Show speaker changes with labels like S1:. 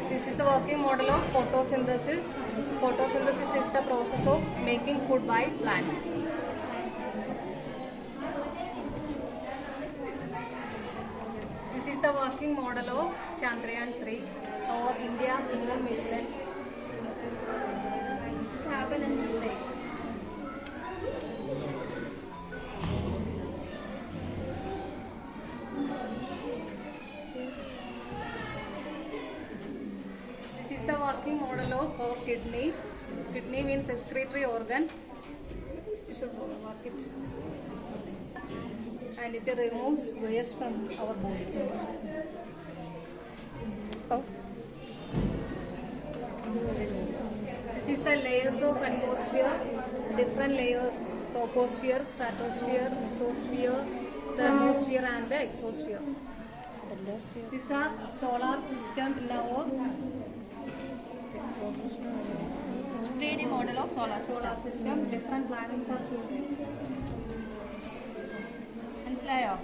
S1: This is the working model of photosynthesis. Photosynthesis is the process of making food by plants. This is the working model of Chandrayaan-3, our India's moon mission. This happened in July. This is the working model of our kidney. Kidney means excretory organ. You should work it. And it removes waste from our body. Oh. This is the layers of atmosphere. Different layers: troposphere, stratosphere, mesosphere, thermosphere, and the exosphere. These are solar system in our 3D model of solar system. Different planets are seen. And layer.